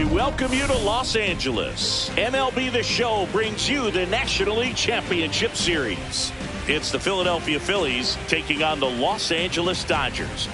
We welcome you to Los Angeles. MLB The Show brings you the National League Championship Series. It's the Philadelphia Phillies taking on the Los Angeles Dodgers.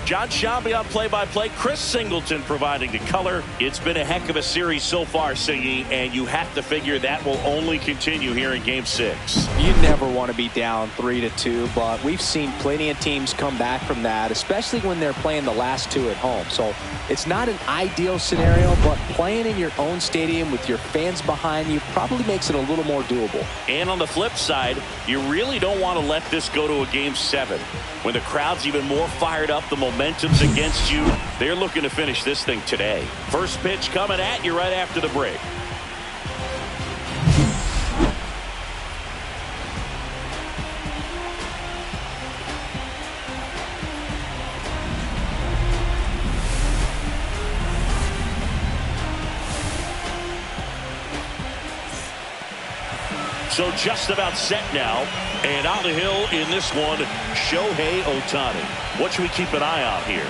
John Shambi on play-by-play. Chris Singleton providing the color. It's been a heck of a series so far, Siggy, and you have to figure that will only continue here in Game 6. You never want to be down 3-2, but we've seen plenty of teams come back from that, especially when they're playing the last two at home. So it's not an ideal scenario, but playing in your own stadium with your fans behind you probably makes it a little more doable. And on the flip side, you really don't want to let this go to a Game 7. When the crowd's even more fired up, the momentum's against you. They're looking to finish this thing today. First pitch coming at you right after the break. So just about set now, and on the hill in this one, Shohei Ohtani. What should we keep an eye on here?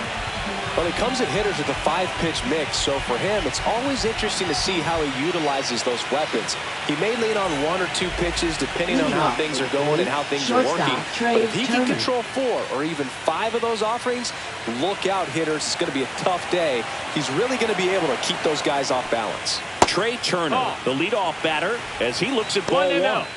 Well, he comes at hitters with a 5-pitch mix, so for him, it's always interesting to see how he utilizes those weapons. He may lean on 1 or 2 pitches depending on how things are going and how things are working. But if he can control 4 or even 5 of those offerings, look out, hitters. It's going to be a tough day. He's really going to be able to keep those guys off balance. Trey Turner, the leadoff batter, as he looks at ball 1.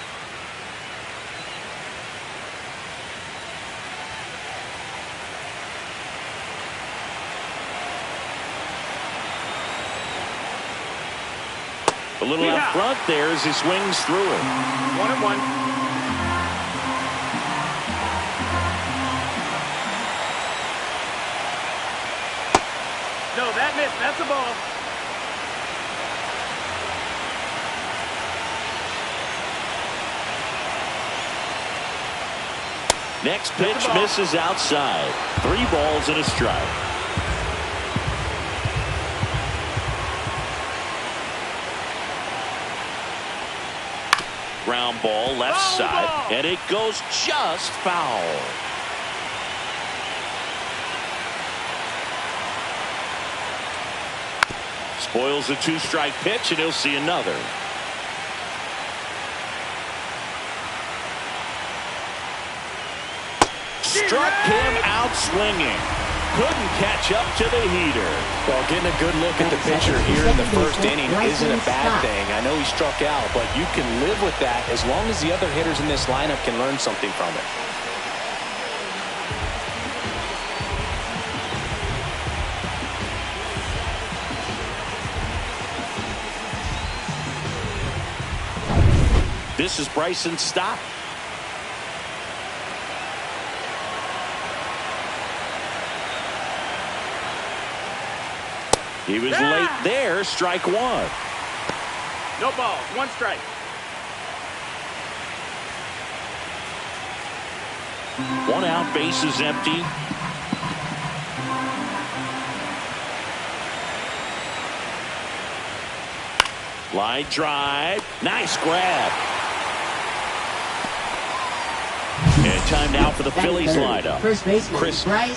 A little out front there as he swings through it. 1-1. No, that missed. That's a ball. Next pitch misses outside. 3 balls and a strike. Ground ball left side, and it goes just foul. Spoils a 2-strike pitch, and he'll see another. Struck him out swinging. Couldn't catch up to the heater. Well, getting a good look at the pitcher here in the first inning isn't a bad thing. I know he struck out, but you can live with that as long as the other hitters in this lineup can learn something from it. This is Bryson's stop. He was late there. Strike 1. No ball. 1 strike. One out. Base is empty. Line drive. Nice grab. And time now for the Phillies lineup. Chris,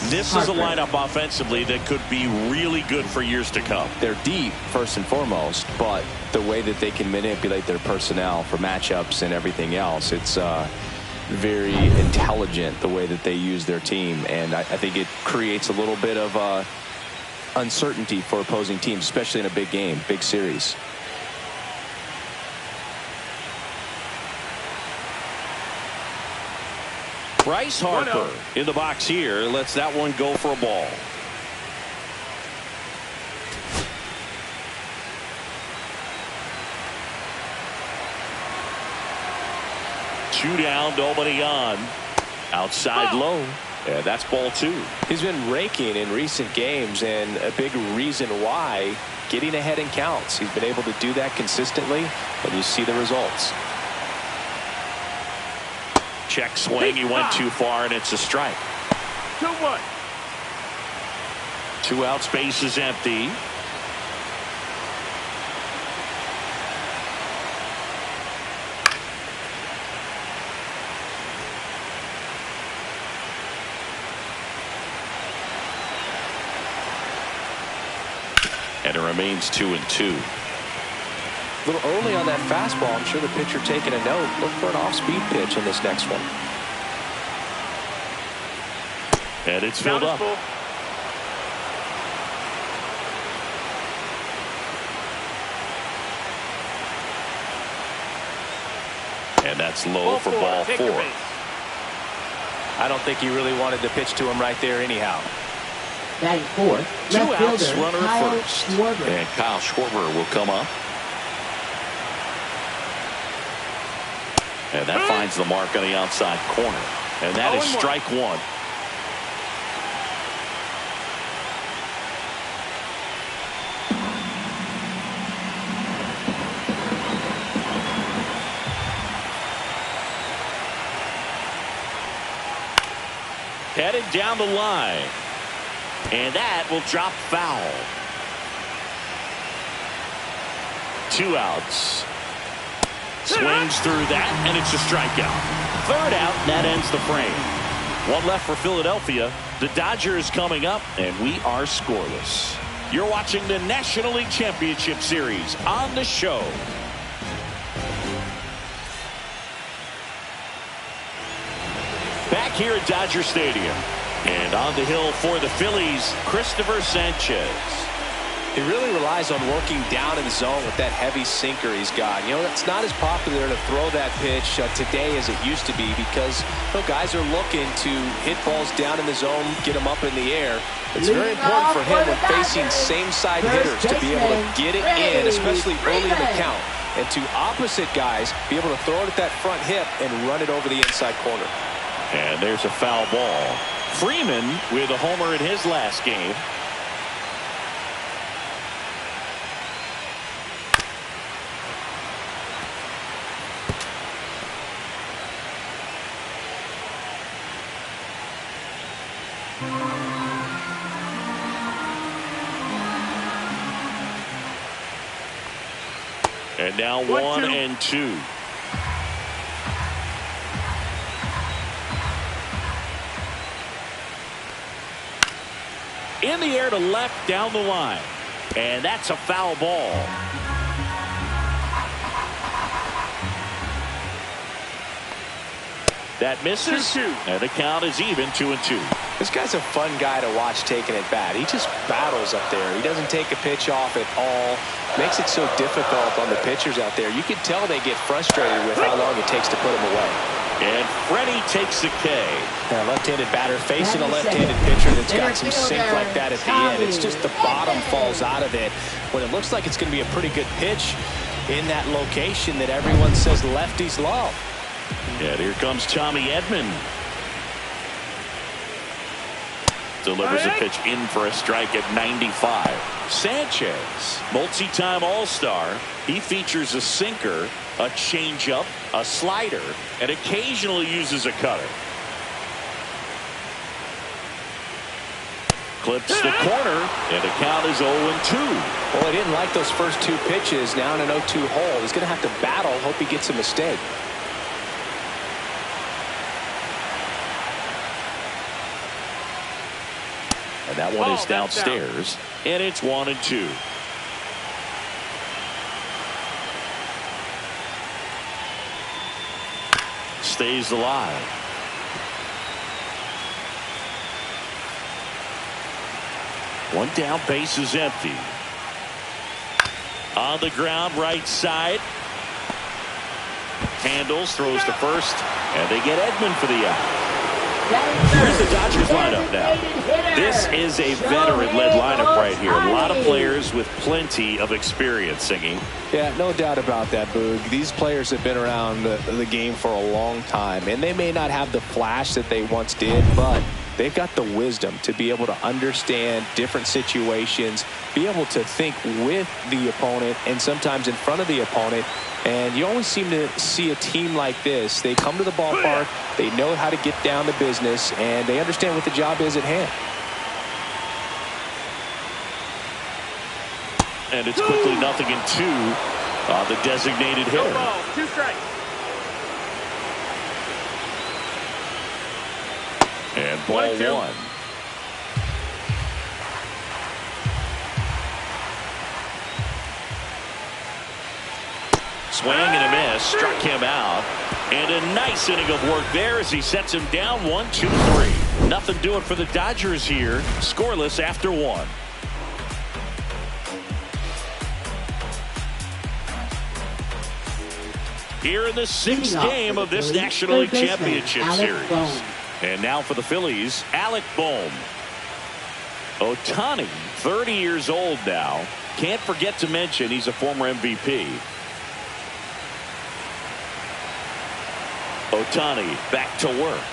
this is a lineup offensively that could be really good for years to come. They're deep, first and foremost, but the way that they can manipulate their personnel for matchups and everything else, it's very intelligent the way that they use their team. And I think it creates a little bit of uncertainty for opposing teams, especially in a big game, big series. Bryce Harper in the box here lets that one go for a ball. Two down, nobody on. Outside low. Yeah, that's ball 2. He's been raking in recent games, and a big reason why, getting ahead in counts. He's been able to do that consistently, and you see the results. Check swing. He went too far, and it's a strike. 2-1. 2 outs. Base is empty. And it remains 2-2. A little early on that fastball. I'm sure the pitcher taking a note. Look for an off-speed pitch in this next one. And it's filled up. Full. And that's low for ball 4. I don't think he really wanted to pitch to him right there anyhow. Batting fourth, Two left outs, fielder runner Kyle at first. Schwarber. And Kyle Schwarber will come up. And that finds the mark on the outside corner. And that is strike 1. Headed down the line. And that will drop foul. 2 outs. Swings through that, and it's a strikeout. 3rd out, and that ends the frame. 1 left for Philadelphia. The Dodgers coming up, and we are scoreless. You're watching the National League Championship Series on the show. Back here at Dodger Stadium. And on the hill for the Phillies, Christopher Sanchez. He really relies on working down in the zone with that heavy sinker he's got. You know, it's not as popular to throw that pitch today as it used to be because guys are looking to hit balls down in the zone, get them up in the air. It's very important for him when facing same-side hitters to be able to get it in, especially early in the count. And to opposite guys, be able to throw it at that front hip and run it over the inside corner. And there's a foul ball. Freeman with a homer in his last game. And now 1-2. In the air to left down the line. And that's a foul ball. That misses. 2-2. And the count is even 2-2. This guy's a fun guy to watch taking at bat. He just battles up there. He doesn't take a pitch off at all. Makes it so difficult on the pitchers out there. You can tell they get frustrated with how long it takes to put him away. And Freddie takes the K. A left-handed batter facing a left-handed pitcher that's got some sink like that at the end. It's just the bottom falls out of it when it looks like it's going to be a pretty good pitch in that location that everyone says lefties love. And here comes Tommy Edman. Delivers a pitch in for a strike at 95. Sanchez, multi-time All-Star. He features a sinker, a changeup, a slider, and occasionally uses a cutter. Clips the corner, and the count is 0-2. Well, he didn't like those first 2 pitches. Now in an 0-2 hole, he's going to have to battle. Hope he gets a mistake. And that one is downstairs, and it's 1-2. Stays alive. One down, base is empty. On the ground, right side. Handles, throws to first, and they get Edman for the out. Here's the Dodgers lineup now. This is a veteran-led lineup right here. A lot of players with plenty of experience singing. Yeah, no doubt about that, Boog. These players have been around the game for a long time, and they may not have the flash that they once did, but they've got the wisdom to be able to understand different situations, be able to think with the opponent and sometimes in front of the opponent. And you always seem to see a team like this. They come to the ballpark, they know how to get down to business, and they understand what the job is at hand. And it's quickly 0-2 on the designated hitter. 2 strikes. And ball 1. swing and a miss. Struck him out. And a nice inning of work there as he sets him down 1-2-3. Nothing doing for the Dodgers here. Scoreless after 1. Here in the 6th game of this National League Championship Series. And now for the Phillies, Alec Bohm. Ohtani, 30 years old now. Can't forget to mention he's a former MVP. Ohtani back to work.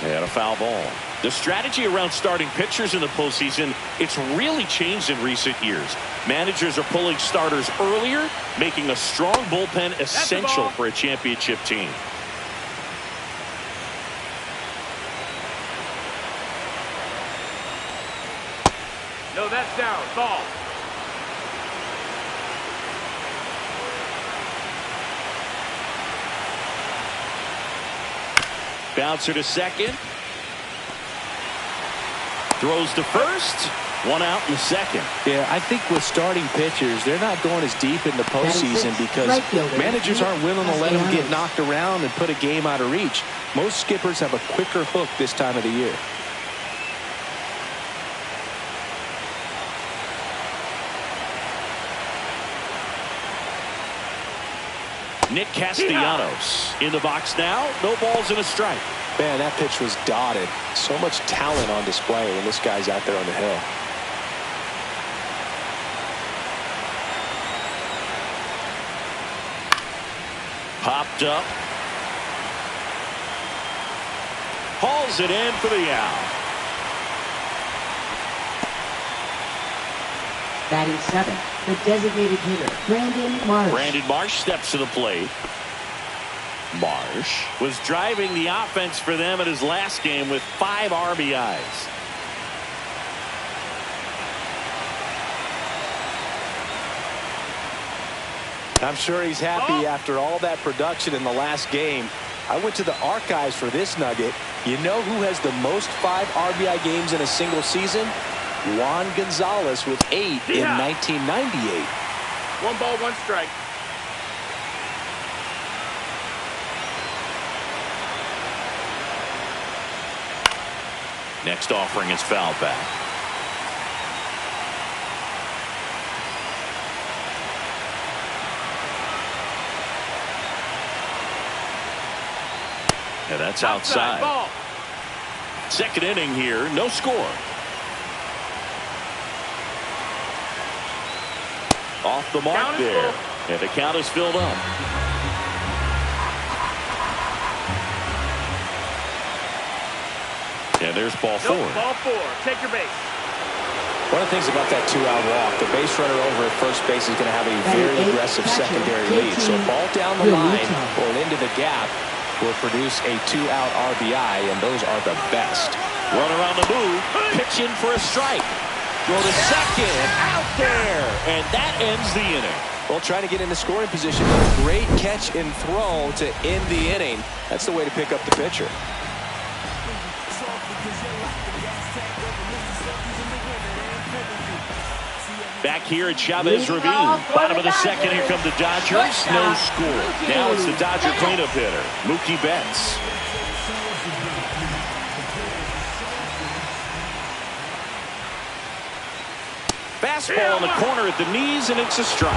And a foul ball. The strategy around starting pitchers in the postseason, it's really changed in recent years. Managers are pulling starters earlier, making a strong bullpen essential for a championship team. No, that's down. Ball. Bouncer to second. Throws to first. One out in the second. Yeah, I think with starting pitchers, they're not going as deep in the postseason because managers aren't willing to let them get knocked around and put a game out of reach. Most skippers have a quicker hook this time of the year. Nick Castellanos in the box now. No balls and a strike. Man, that pitch was dotted. So much talent on display when this guy's out there on the hill. Popped up. Hauls it in for the out. Batting 7, the designated hitter, Brandon Marsh. Brandon Marsh steps to the plate. Marsh was driving the offense for them in his last game with 5 RBIs. I'm sure he's happy after all that production in the last game. I went to the archives for this nugget. You know who has the most 5 RBI games in a single season? Juan Gonzalez with 8 in 1998. 1 ball, 1 strike. Next offering is fouled back. And that's outside. Ball. Second inning here, no score. Off the mark there. And the count is filled up. And there's ball 4. Ball 4. Take your base. One of the things about that 2-out walk, the base runner over at first base is going to have a very aggressive secondary lead. So a ball down the line or into the gap will produce a 2-out RBI, and those are the best. Runner on the move, pitch in for a strike. Go to second, out there, and that ends the inning. Well, trying to get into scoring position, great catch and throw to end the inning. That's the way to pick up the pitcher. Back here at Chavez Ravine. Bottom of the second, here come the Dodgers. No score. Now it's the Dodger cleanup hitter, Mookie Betts. Fastball in the corner at the knees, and it's a strike.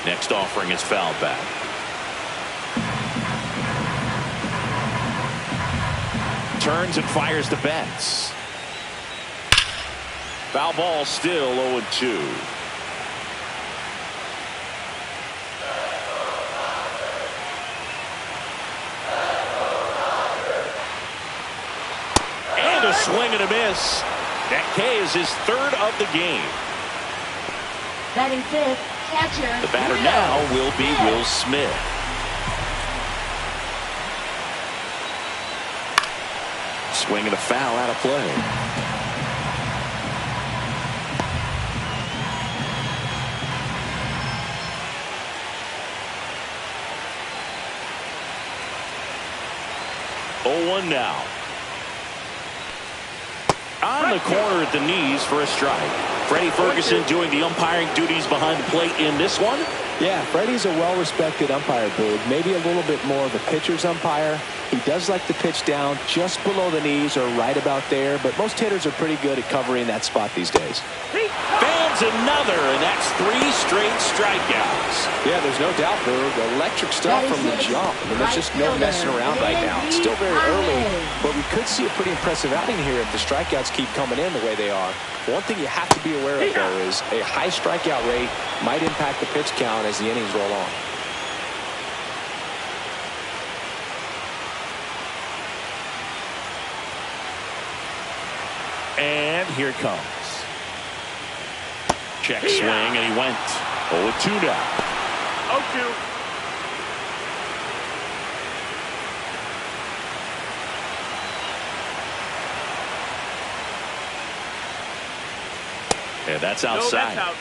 Next offering is fouled back. Turns and fires to Betts. Foul ball, still 0-2. And a swing and a miss. That K is his 3rd of the game. Batting 5th, catcher. The batter now will be Will Smith. Swing and a foul out of play. Oh, 1 now. On the corner at the knees for a strike. Freddie Ferguson doing the umpiring duties behind the plate in this one. Yeah, Freddie's a well-respected umpire, Boog. Maybe a little bit more of a pitcher's umpire. He does like to pitch down just below the knees or right about there, but most hitters are pretty good at covering that spot these days. Fans another, and that's 3 straight strikeouts. Yeah, there's no doubt, Boog. Electric stuff from the jump. I mean, there's just no messing around right now. It's still very early, but we could see a pretty impressive outing here if the strikeouts keep coming in the way they are. One thing you have to be aware of, though, is a high strikeout rate might impact the pitch count as the innings roll on. And here it comes. Check swing, and he went 0-2 now. 0-2. And that's outside. No, that's out.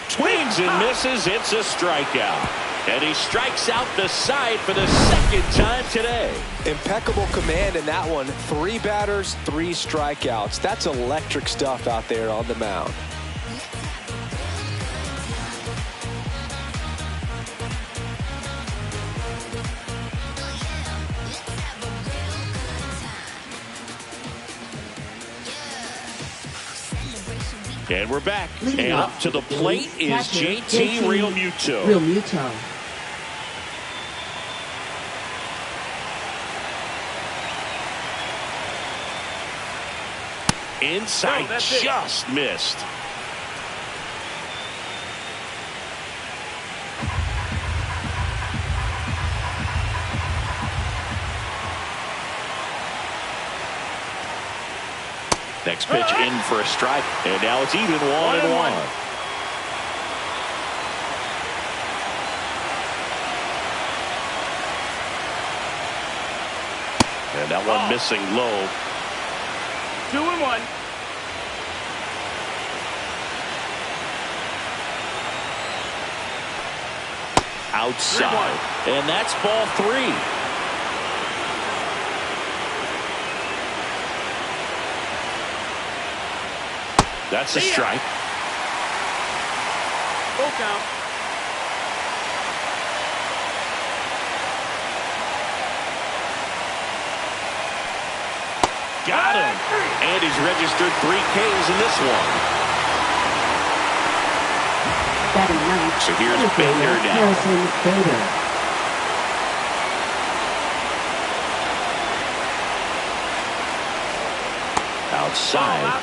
Swings and misses. It's a strikeout. And he strikes out the side for the second time today. Impeccable command in that one. 3 batters, 3 strikeouts. That's electric stuff out there on the mound. And we're back. And up to the plate is JT Realmuto. Inside, just missed. Next pitch in for a strike, and now it's even 1-1. And that one missing low. 2-1. Outside, and that's ball 3. That's a strike. Full count. Got him. And he's registered 3 Ks in this one. So here's Bader now. Outside.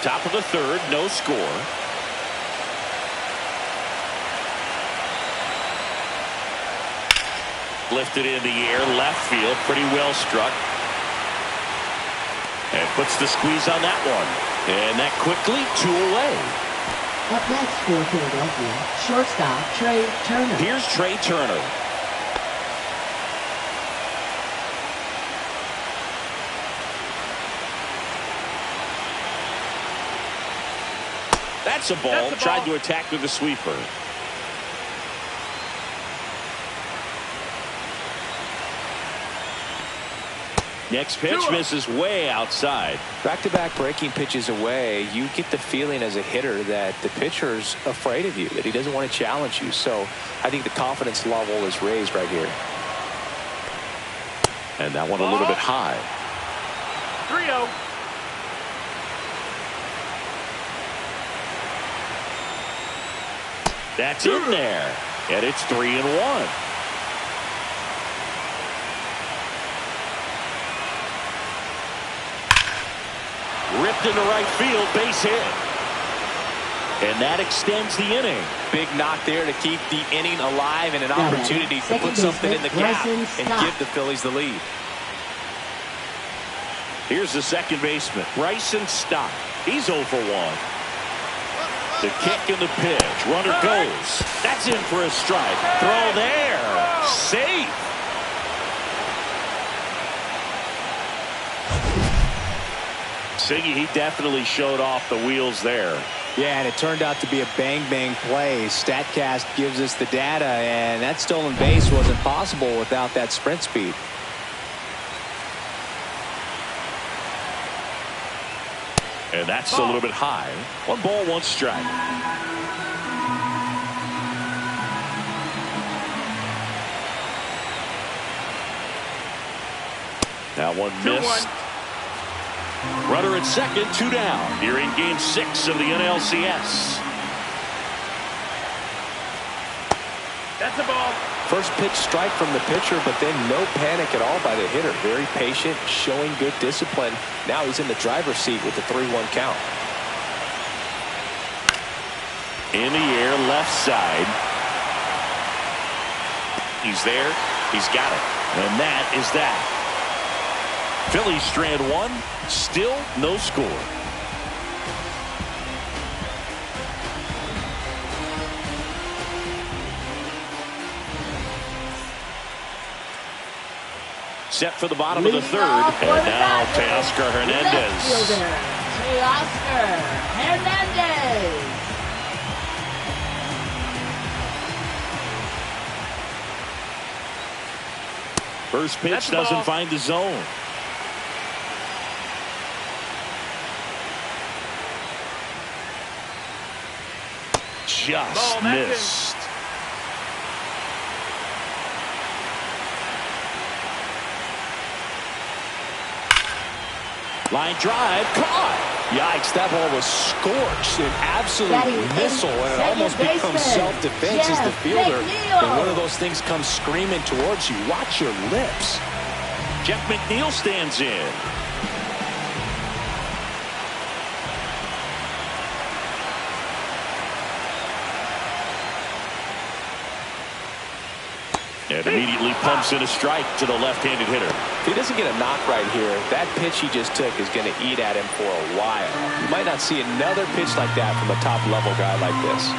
Top of the 3rd, no score. Lifted in the air, left field, pretty well struck. And puts the squeeze on that one. And that quickly 2 away. Up next for Philadelphia, shortstop Trey Turner. Here's Trey Turner. That's a ball. Tried to attack with a sweeper. Next pitch misses way outside. Back-to-back breaking pitches away, you get the feeling as a hitter that the pitcher's afraid of you, that he doesn't want to challenge you. So I think the confidence level is raised right here. And that one a little bit high. 3-0. That's in there. And it's 3-1. Ripped into right field, base hit. And that extends the inning. Big knock there to keep the inning alive and an opportunity to put something in the gap and give the Phillies the lead. Here's the second baseman, Bryson Stott. He's 0 for 1. The kick and the pitch. Runner goes. That's in for a strike. Throw there. Safe. Siggy, he definitely showed off the wheels there. Yeah, and it turned out to be a bang-bang play. StatCast gives us the data, and that stolen base wasn't possible without that sprint speed. And that's a little bit high. 1 ball, 1 strike. Now 1 missed. 2-1. Runner at second, 2 down. Here in game 6 of the NLCS. That's a ball. First pitch strike from the pitcher, but then no panic at all by the hitter. Very patient, showing good discipline. Now he's in the driver's seat with the 3-1 count. In the air, left side. He's there. He's got it. And that is that. Phillies strand 1. Still no score. Set for the bottom of the 3rd. And now Teoscar Hernandez. Teoscar Hernandez. First pitch doesn't find the zone. Just missed. Line drive, caught. Yikes, that ball was scorched. An absolute missile, and it almost becomes self-defense as the fielder. When one of those things comes screaming towards you, watch your lips. Jeff McNeil stands in. And immediately pumps in a strike to the left-handed hitter. If he doesn't get a knock right here, that pitch he just took is going to eat at him for a while. You might not see another pitch like that from a top-level guy like this.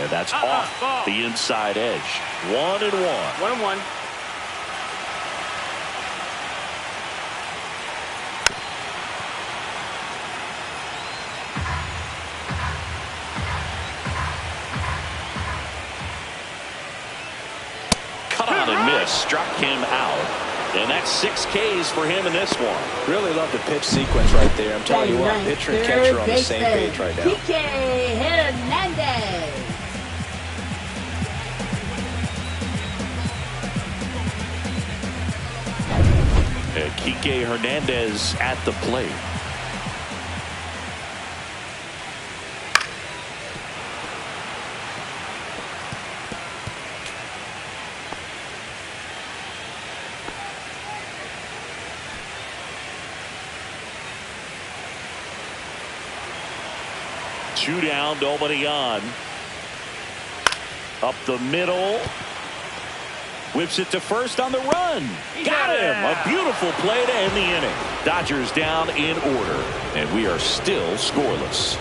And that's off the inside edge. 1-1. 1-1. Struck him out. And that's 6 Ks for him in this one. Really love the pitch sequence right there. I'm telling you what, pitcher and catcher on the same page right now. Kike Hernandez. And Kike Hernandez at the plate. Two down, nobody on. Up the middle. Whips it to first on the run. Got him. A beautiful play to end the inning. Dodgers down in order. And we are still scoreless.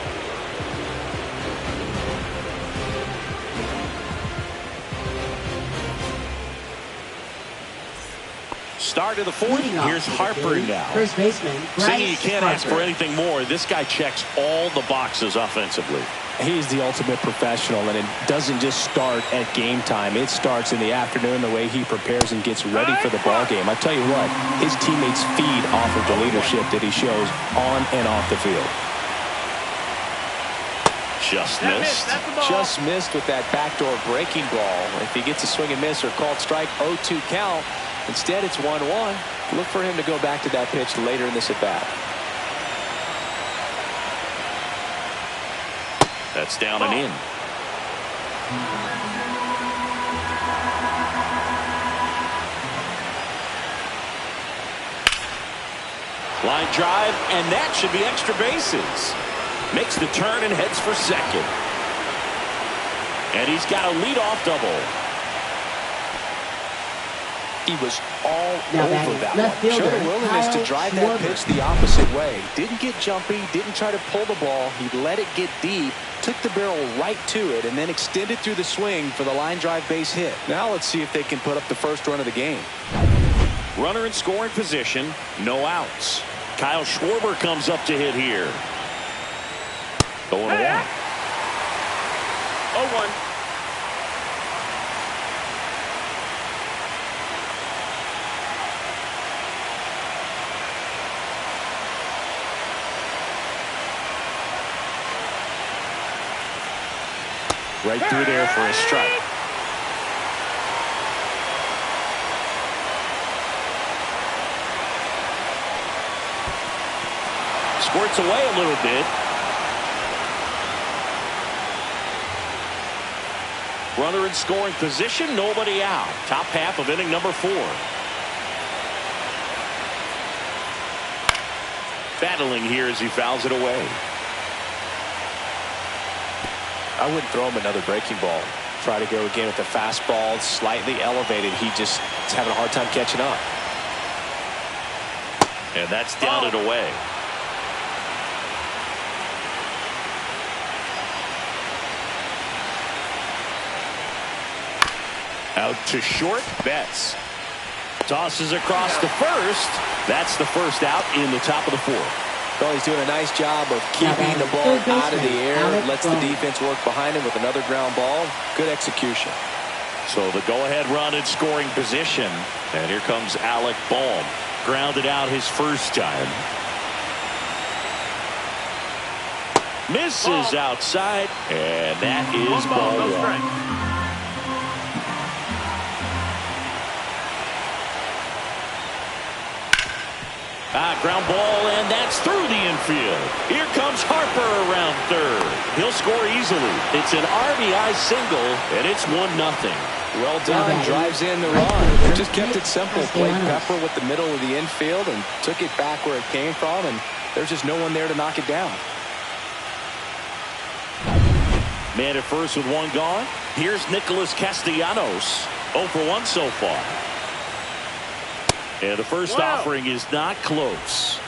Start of the 4th. Here's Harper now. First baseman. Saying you can't ask for anything more. This guy checks all the boxes offensively. He's the ultimate professional, and it doesn't just start at game time. It starts in the afternoon, the way he prepares and gets ready for the ball game. I tell you what, his teammates feed off of the leadership that he shows on and off the field. Just missed. Just missed with that backdoor breaking ball. If he gets a swing and miss or called strike, 0-2 count. Instead, it's 1-1. Look for him to go back to that pitch later in this at-bat. That's down and in. Line drive, and that should be extra bases. Makes the turn and heads for second. And he's got a leadoff double. He was all over that left one. fielder, Showed a willingness to drive that pitch the opposite way. Didn't get jumpy, didn't try to pull the ball. He let it get deep, took the barrel right to it, and then extended through the swing for the line drive base hit. Now let's see if they can put up the first run of the game. Runner in scoring position, no outs. Kyle Schwarber comes up to hit here. 0-1. 0-1. Right through there for a strike. Squirts away a little bit. Runner in scoring position, nobody out. Top half of inning number 4. Battling here as he fouls it away. I wouldn't throw him another breaking ball. Try to go again with the fastball slightly elevated. He just is having a hard time catching up. And that's down and away. Out to short, Betts. Tosses across the first. That's the first out in the top of the 4th. Well, he's doing a nice job of keeping the ball out of the air. Lets the defense work behind him with another ground ball. Good execution. So the go-ahead run in scoring position. And here comes Alec Bohm. Grounded out his first time. Misses outside. And that is ball 1. Ground ball, and that's through the infield. Here comes Harper around third. He'll score easily. It's an RBI single, and it's 1-0. Well done. Drives in the run. Just kept it simple. Played Pepper with the middle of the infield and took it back where it came from, and there's just no one there to knock it down. Man at first with 1 gone. Here's Nicholas Castellanos. 0 for 1 so far. And the first offering is not close.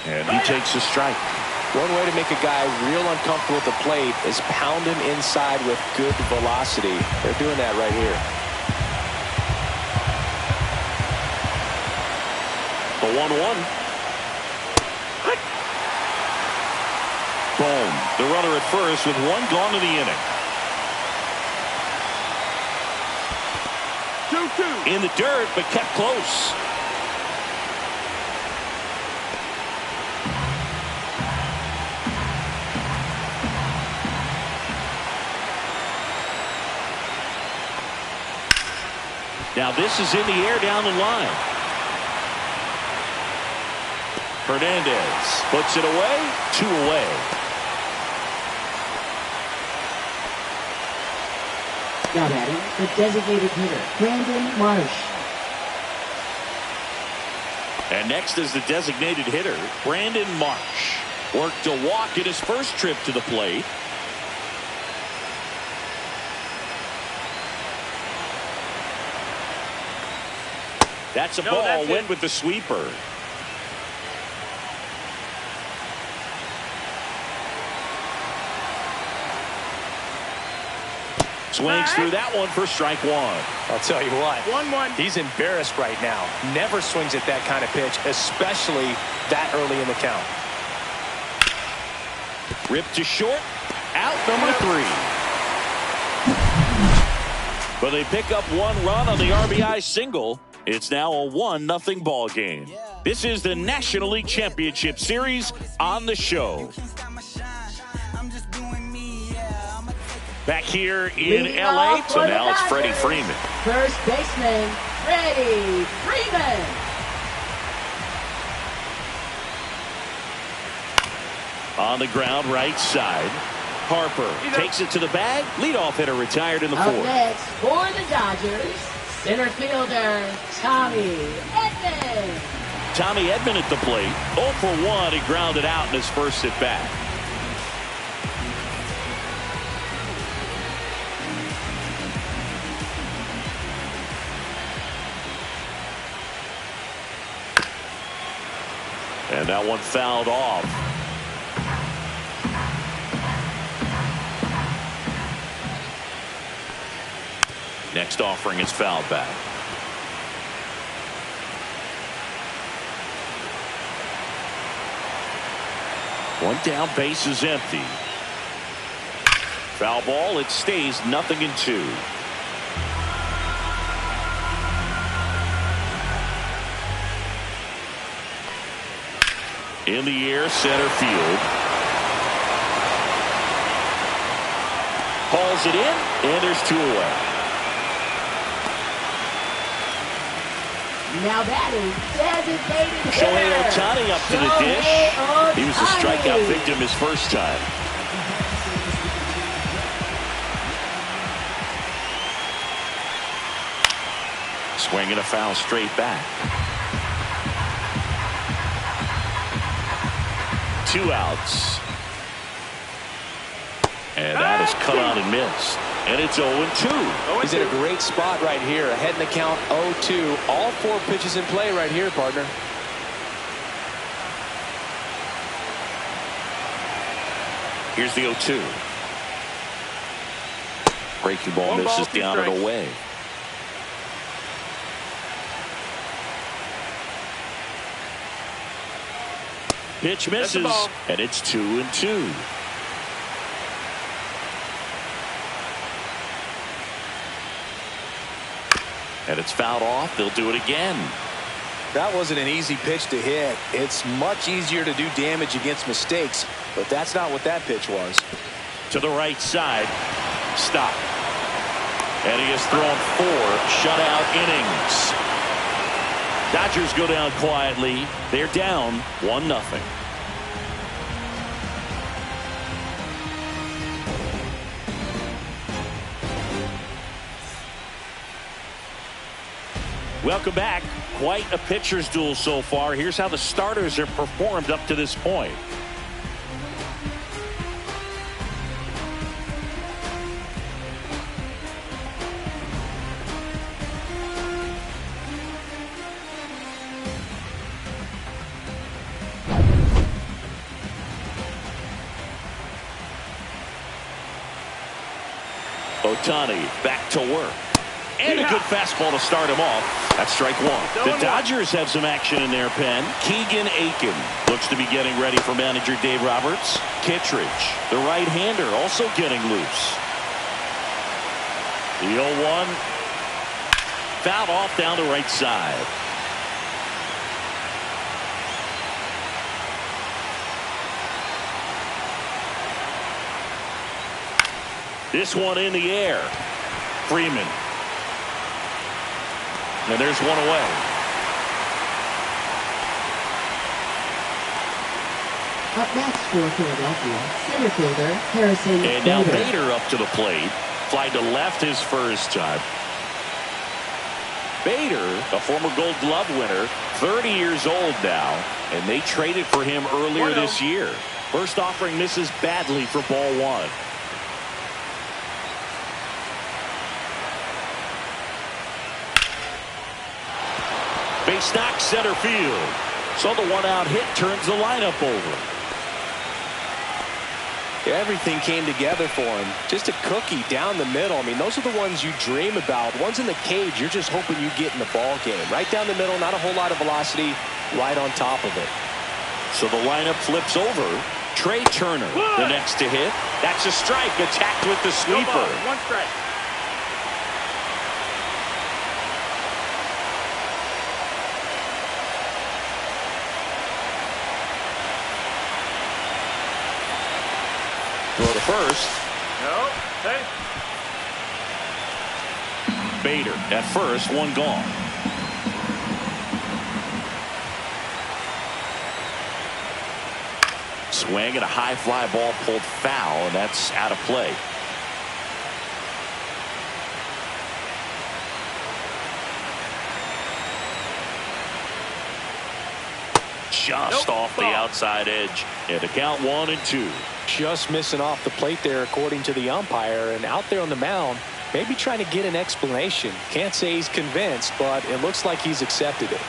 And he takes a strike. One way to make a guy real uncomfortable at the plate is pound him inside with good velocity. They're doing that right here. The 1-1. Boom. The runner at first with 1 gone in the inning. 2-2. In the dirt, but kept close. Now this is in the air down the line. Hernandez puts it away. 2 away. Now batting, the designated hitter, Brandon Marsh. And next is the designated hitter, Brandon Marsh. Worked a walk in his first trip to the plate. That's a ball. Went with the sweeper. Swings through that one for strike 1. I'll tell you what. 1-1. He's embarrassed right now. Never swings at that kind of pitch, especially that early in the count. Ripped to short. Out number 3. But they pick up 1 run on the RBI single. It's now a 1-0 ball game. This is the National League Championship Series on the show. Back here in LA, so now it's Freddie Freeman. First baseman, Freddie Freeman. On the ground, right side. Harper takes it to the bag. Leadoff hitter retired in the 4th. Up next for the Dodgers, center fielder, Tommy Edman. Tommy Edman at the plate. 0 for 1. He grounded out in his first at bat. And that one fouled off. Next offering is fouled back. One down, base is empty. Foul ball, it stays 0-2. In the air, center field. Hauls it in, and there's 2 away. Now that is designated Shohei hitter. Ohtani up to the Shohei dish. He was the Ohtani. strikeout victim his first time. Swinging a foul straight back. 2 outs. And that is cut on and missed. And it's 0-2. He's in a great spot right here. Ahead in the count 0-2. All 4 pitches in play right here, partner. Here's the 0-2. Breaking ball misses down and away. Pitch misses, and it's 2-2. And it's fouled off. They'll do it again. That wasn't an easy pitch to hit. It's much easier to do damage against mistakes, but that's not what that pitch was. To the right side. Stop. And he has thrown 4 shutout innings. Dodgers go down quietly. They're down 1-0. Welcome back. Quite a pitcher's duel so far. Here's how the starters have performed up to this point. Ohtani back to work. And a good fastball to start him off. That's strike 1. The Dodgers have some action in their pen. Keegan Aiken looks to be getting ready for manager Dave Roberts. Kittredge, the right-hander, also getting loose. The 0-1. Fouled off down the right side. This one in the air. Freeman. And there's one away. Up next for Philadelphia, center fielder Harrison Bader. And now Bader up to the plate. Fly to left his first time. Bader, a former Gold Glove winner, 30 years old now, and they traded for him earlier this year. First offering misses badly for ball 1. Base knock center field. So the 1-out hit turns the lineup over. Everything came together for him. Just a cookie down the middle. I mean, those are the ones you dream about. Ones in the cage, you're just hoping you get in the ball game. Right down the middle, not a whole lot of velocity, right on top of it. So the lineup flips over. Trey Turner, the next to hit. That's a strike, attacked with the sweeper. 1 strike. Throw to first. No. Hey. Bader at first, 1 gone. Swing and a high fly ball pulled foul, and that's out of play. Just off the outside edge. And the count 1-2. Just missing off the plate there, according to the umpire, and out there on the mound, maybe trying to get an explanation. Can't say he's convinced, but it looks like he's accepted it.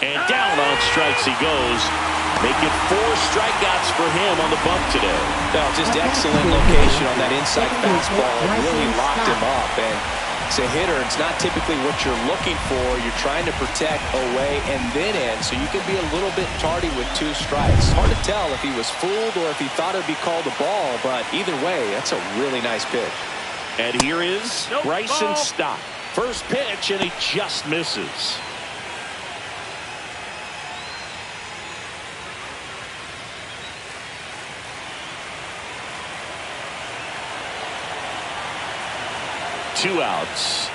And down on strikes he goes. Making 4 strikeouts for him on the bump today. No, just excellent location on that inside fastball. It really locked him up. And as a hitter, it's not typically what you're looking for. You're trying to protect away and then in, so you can be a little bit tardy with 2 strikes. Hard to tell if he was fooled or if he thought it would be called a ball, but either way, that's a really nice pitch. And here is Bryson Stott. First pitch, and he just misses. Two outs.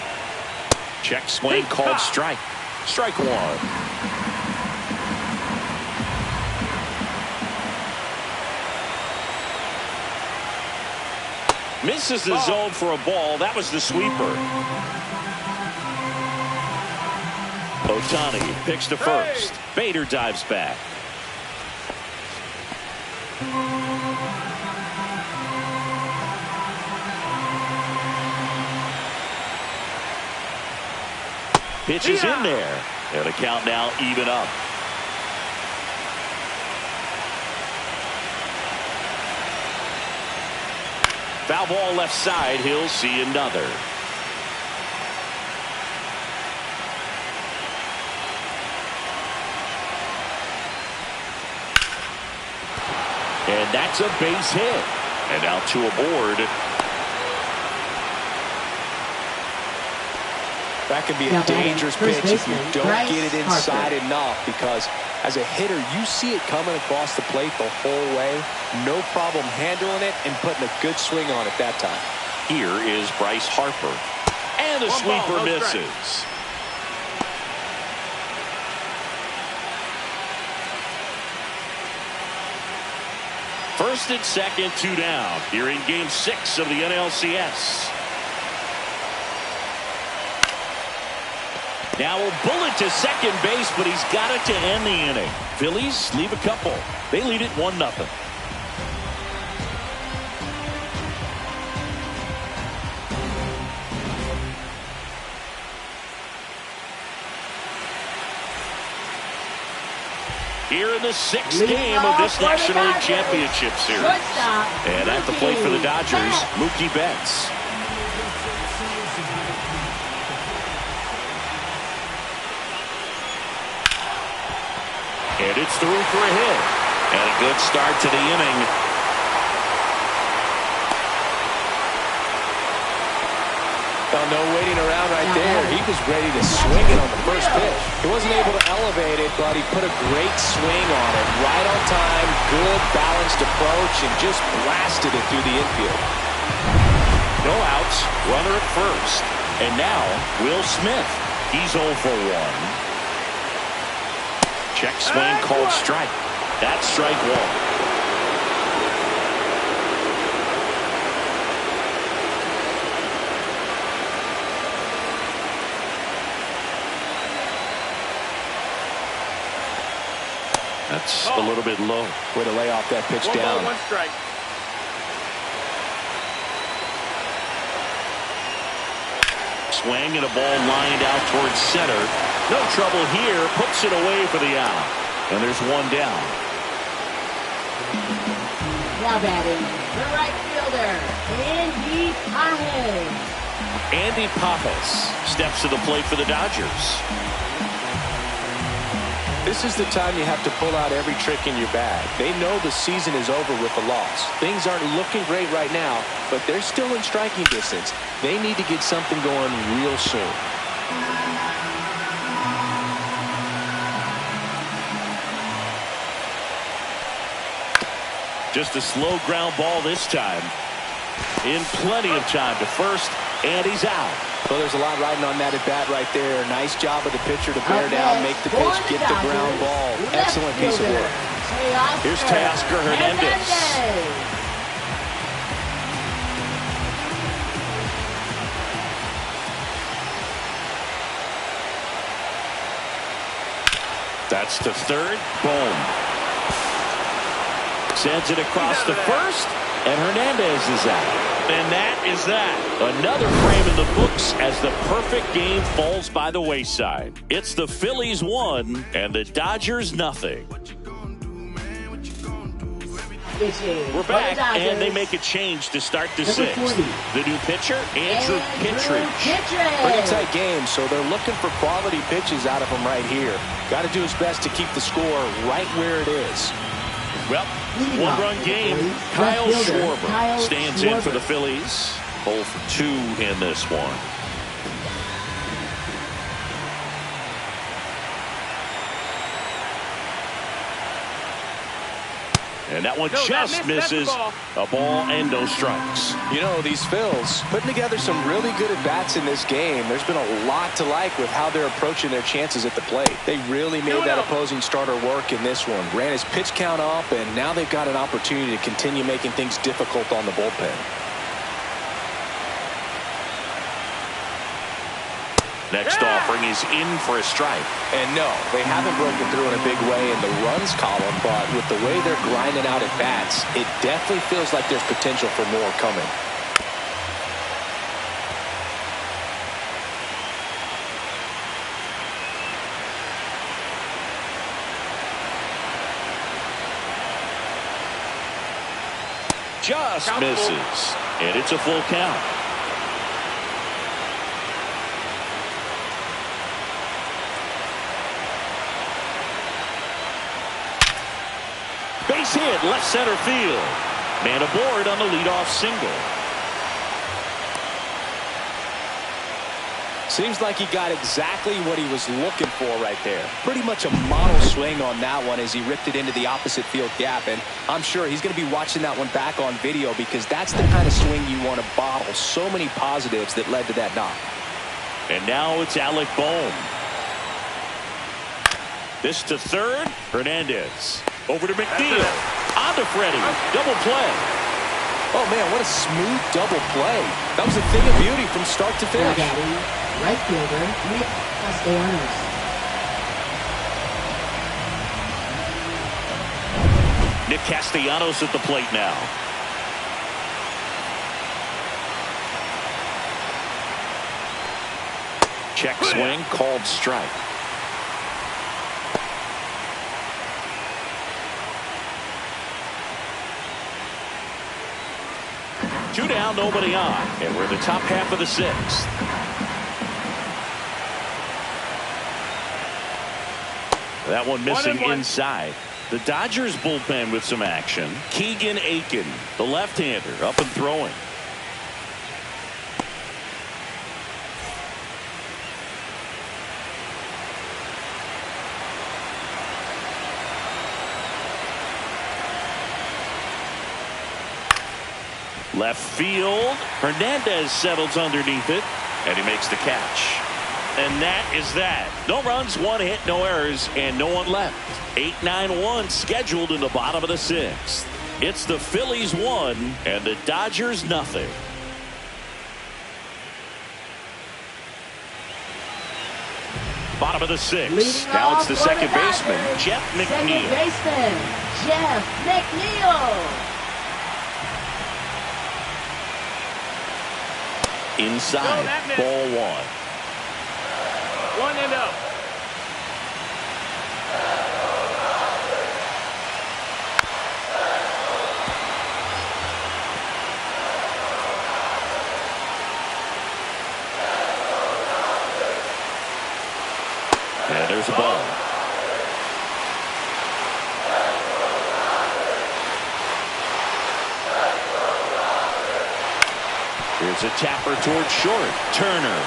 Check swing called strike. Strike 1. Misses the zone for a ball. That was the sweeper. Ohtani picks to first. Bader dives back. Pitch is in there. And the count now even up. Foul ball left side. He'll see another. And that's a base hit. And now 2 aboard. That can be a dangerous pitch if you don't get it inside enough, because as a hitter, you see it coming across the plate the whole way. No problem handling it and putting a good swing on it that time. Here is Bryce Harper. And the sweeper misses. First and second, 2 down. Here in Game 6 of the NLCS. Now a bullet to second base, but he's got it to end the inning. Phillies leave a couple. They lead it 1-0. Here in the 6th game of this National League Championship Series. And at the plate for the Dodgers, Mookie Betts. And it's through for a hit. And a good start to the inning. Well, no waiting around right there. He was ready to swing it on the first pitch. He wasn't able to elevate it, but he put a great swing on it. Right on time, good balanced approach, and just blasted it through the infield. No outs, runner at first. And now, Will Smith. He's 0 for 1. Check swing called strike. That's strike 1. That's a little bit low. Way to lay off that pitch down. 1 strike. Swing and a ball lined out towards center. No trouble here. Puts it away for the out. And there's 1 down. Now batting, the right fielder, Andy Pahis. Andy Pahis steps to the plate for the Dodgers. This is the time you have to pull out every trick in your bag. They know the season is over with the loss. Things aren't looking great right now, but they're still in striking distance. They need to get something going real soon. Just a slow ground ball this time. In plenty of time to first, and he's out. Well, there's a lot riding on that at bat right there. Nice job of the pitcher to bear down, make the pitch, get the ground ball. Excellent piece of work. Here's Teoscar Hernandez. That's the third. Boom. Sends it across the first. And Hernandez is out. And that is that. Another frame in the books as the perfect game falls by the wayside. It's the Phillies 1 and the Dodgers nothing. We're back, and they make a change to start the sixth. The new pitcher, Andrew Kittredge. Pretty tight game, so they're looking for quality pitches out of him right here. Got to do his best to keep the score right where it is. Well, one-run game. Kyle Schwarber stands in for the Phillies. 0 for 2 in this one. And that one just misses a ball and no strikes. You know, these Phils putting together some really good at-bats in this game. There's been a lot to like with how they're approaching their chances at the plate. They really made that opposing starter work in this one. Ran his pitch count up, and now they've got an opportunity to continue making things difficult on the bullpen. Next offering is in for a strike. And no, they haven't broken through in a big way in the runs column, but with the way they're grinding out at bats, it definitely feels like there's potential for more coming. Just misses. And it's a full count. Base hit, left center field. Man aboard on the leadoff single. Seems like he got exactly what he was looking for right there. Pretty much a model swing on that one as he ripped it into the opposite field gap. And I'm sure he's going to be watching that one back on video because that's the kind of swing you want to bottle. So many positives that led to that knock. And now it's Alec Bohm. This to third. Hernandez. Over to McNeil. On to Freddie. Double play. Oh, man, what a smooth double play. That was a thing of beauty from start to finish. Right fielder, Nick Castellanos. Nick Castellanos at the plate now. Check swing, called strike. Two down, nobody on. And we're in the top half of the sixth. That one missing inside. The Dodgers bullpen with some action. Keegan Aiken, the left-hander, up and throwing. Left field. Hernandez settles underneath it, and he makes the catch. And that is that. No runs, one hit, no errors, and no one left. 8-9-1 scheduled in the bottom of the sixth. It's the Phillies 1 and the Dodgers nothing. Bottom of the sixth. Now it's the second baseman, Jeff McNeil. Second baseman, Jeff McNeil. Inside, ball one. 1-0. And there's a ball. Here's a tapper towards short. Turner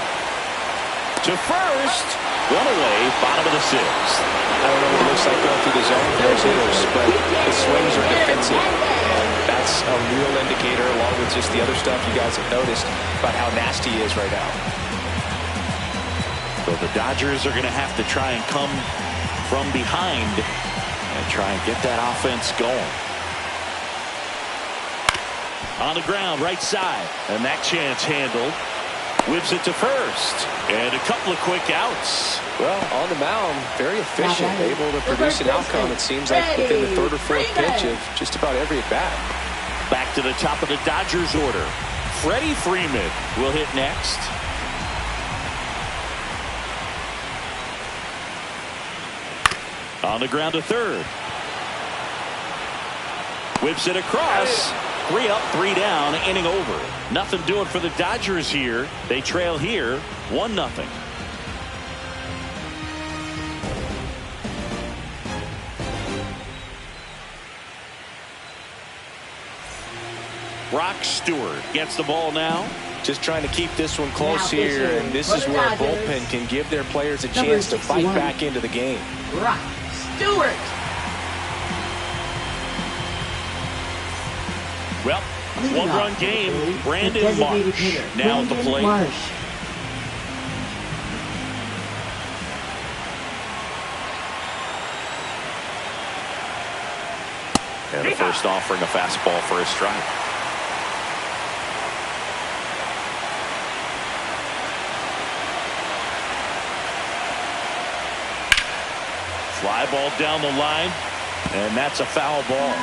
to first. One away, bottom of the sixth. I don't know what it looks like going through the zone for those hitters, but the swings are defensive. And that's a real indicator, along with just the other stuff you guys have noticed, about how nasty he is right now. So the Dodgers are going to have to try and come from behind and try and get that offense going. On the ground, right side. And that chance handled. Whips it to first. And a couple of quick outs. Well, on the mound, very efficient. Able to produce an outcome, it seems like, within the third or fourth pitch of just about every at-bat. Back to the top of the Dodgers order. Freddie Freeman will hit next. On the ground to third. Whips it across. 3 up, 3 down, inning over. Nothing doing for the Dodgers here. They trail here 1-0. Brock Stewart gets the ball now. Just trying to keep this one close here, and this is where a bullpen can give their players a chance to fight back into the game. Brock Stewart. Well, 1-run game. Brandon Marsh now at the plate. And the first offering a fastball for a strike. Fly ball down the line, and that's a foul ball.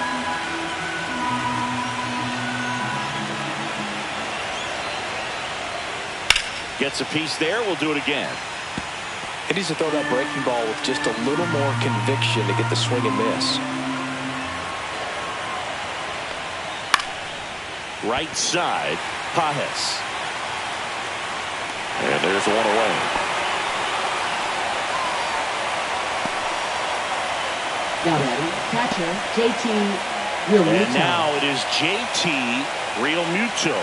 Gets a piece there. We'll do it again. He needs to throw that breaking ball with just a little more conviction to get the swing and miss. Right side, Pajes. And there's one away. Now batting, catcher, JT Realmuto. And now it is JT Realmuto.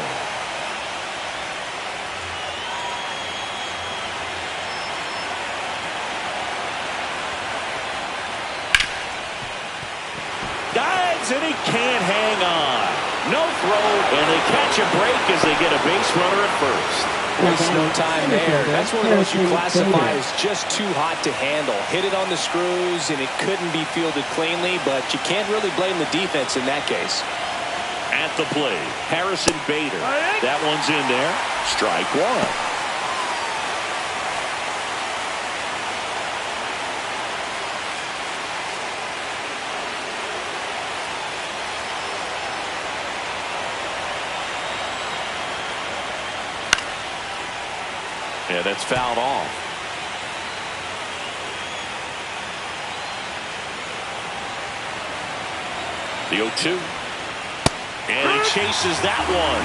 Dives, and he can't hang on. No throw, and they catch a break as they get a base runner at first. Waste no time there. That's one of those you classify as just too hot to handle. Hit it on the screws, and it couldn't be fielded cleanly, but you can't really blame the defense in that case. At the plate, Harrison Bader. That one's in there. Strike one. Yeah, that's fouled off. The 0-2. And he chases that one.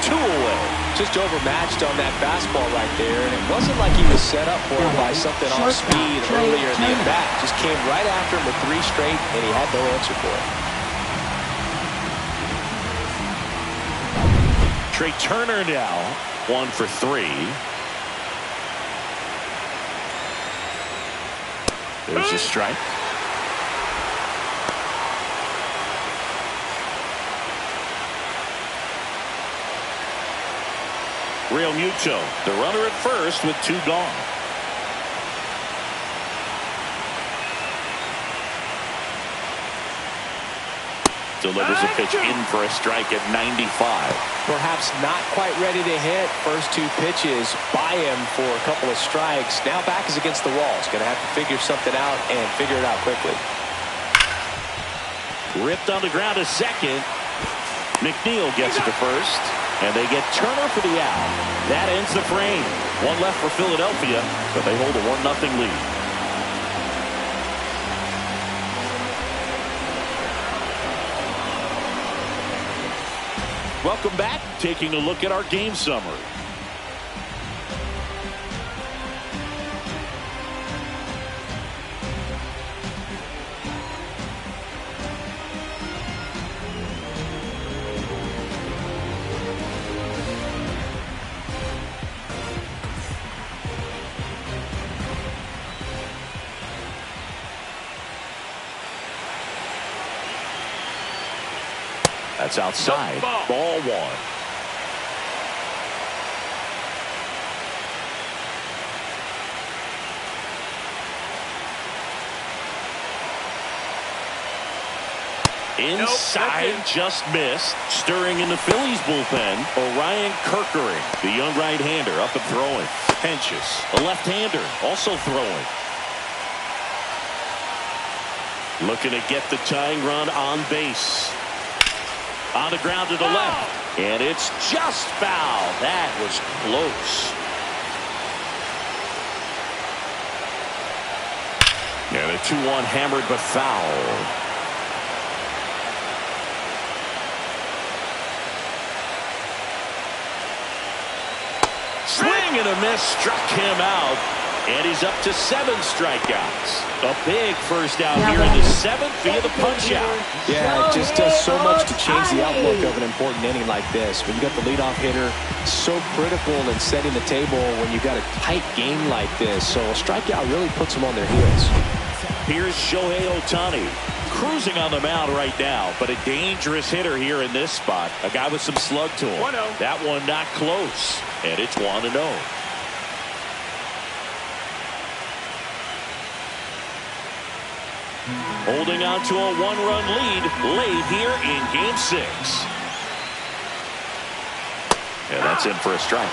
2 away. Just overmatched on that fastball right there, and it wasn't like he was set up for it by something off speed earlier in the at-bat. Just came right after him with 3 straight, and he had no answer for it. Trey Turner now 1 for 3. There's a strike. Realmuto, the runner at first with 2 gone. Delivers a pitch in for a strike at 95. Perhaps not quite ready to hit. First 2 pitches by him for a couple of strikes. Now back is against the wall. He's going to have to figure something out and figure it out quickly. Ripped on the ground to second. McNeil gets it to first. And they get Turner for the out. That ends the frame. 1 left for Philadelphia, but they hold a 1-0 lead. Welcome back. Taking a look at our game summary. That's outside. Ball 1. Inside, just missed. Stirring in the Phillies bullpen, Orion Kerkering, the young right-hander, up and throwing. Pinches, a left-hander, also throwing. Looking to get the tying run on base. On the ground to the left. And it's just foul. That was close. And a 2-1 hammered but foul. Swing and a miss, struck him out. And he's up to 7 strikeouts. A big first out here in the 7th via the punch out. Yeah, it just does so much to change the outlook of an important inning like this. When you got the leadoff hitter, so critical in setting the table when you got a tight game like this. So a strikeout really puts them on their heels. Here's Shohei Ohtani, cruising on the mound right now, but a dangerous hitter here in this spot. A guy with some slug to him. 1-0. That one not close, and it's 1-0. Holding on to a 1-run lead late here in Game 6. And that's in for a strike.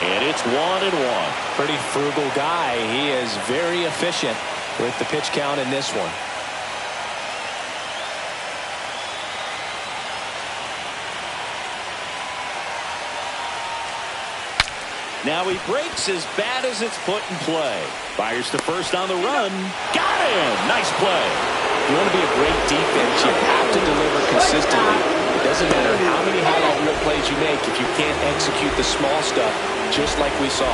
And it's 1-1. Pretty frugal guy. He is very efficient with the pitch count in this one. Now he breaks as bad as it's put in play. Fires to first on the run. Got him! Nice play. You want to be a great defense, you have to deliver consistently. It doesn't matter how many highlight reel plays you make if you can't execute the small stuff, just like we saw.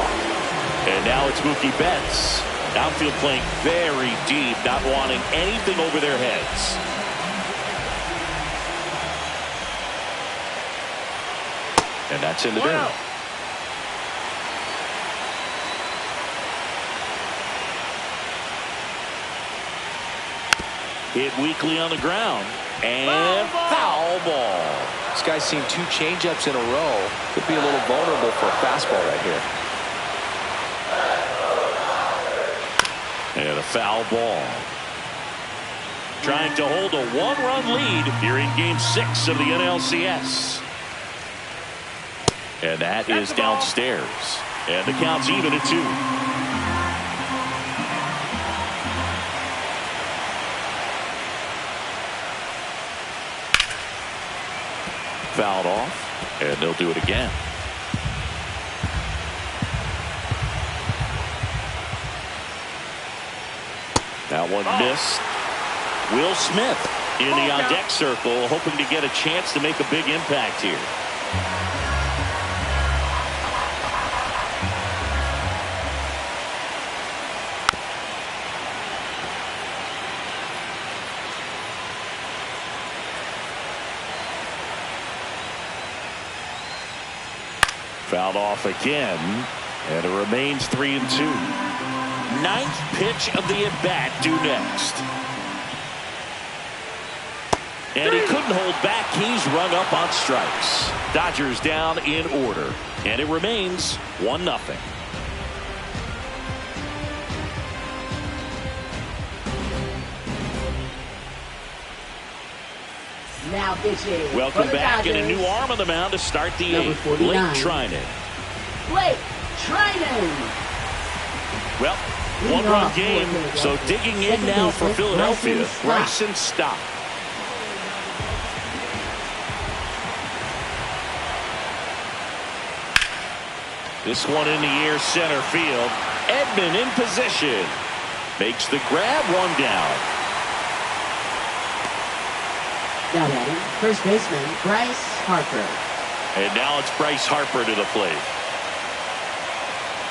And now it's Mookie Betts. Outfield playing very deep, not wanting anything over their heads. And that's in the dirt. Hit weakly on the ground. And foul ball. This guy's seen 2 changeups in a row. Could be a little vulnerable for a fastball right here. And a foul ball. Trying to hold a 1-run lead here in Game 6 of the NLCS. And that is downstairs. And the count's even at 2. Fouled off, and they'll do it again. That one missed. Will Smith in the on-deck circle, hoping to get a chance to make a big impact here. Fouled off again, and it remains 3-2. 9th pitch of the at-bat due next. And he couldn't hold back. He's rung up on strikes. Dodgers down in order, and it remains 1-0. Now pitching. Welcome back, and a new arm on the mound to start the 8th. Blake Trinan. Blake Trinan. Well, 1-run game, so digging in now for Philadelphia. Bryson Stott. This one in the air, center field. Edman in position. Makes the grab, 1 down. Now batting, first baseman Bryce Harper. And now it's Bryce Harper to the plate.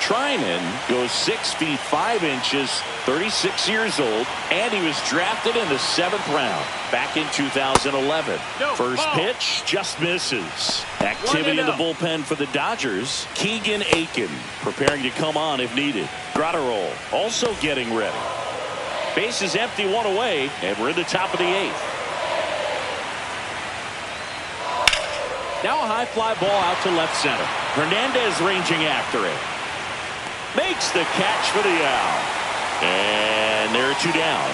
Trinan goes 6 feet 5 inches, 36 years old, and he was drafted in the 7th round back in 2011. First pitch just misses. Activity in the bullpen for the Dodgers. Keegan Aiken preparing to come on if needed. Gratterol also getting ready. Base is empty, 1 away, and we're in the top of the 8th. Now a high fly ball out to left center. Hernandez ranging after it. Makes the catch for the out. And there are 2 down.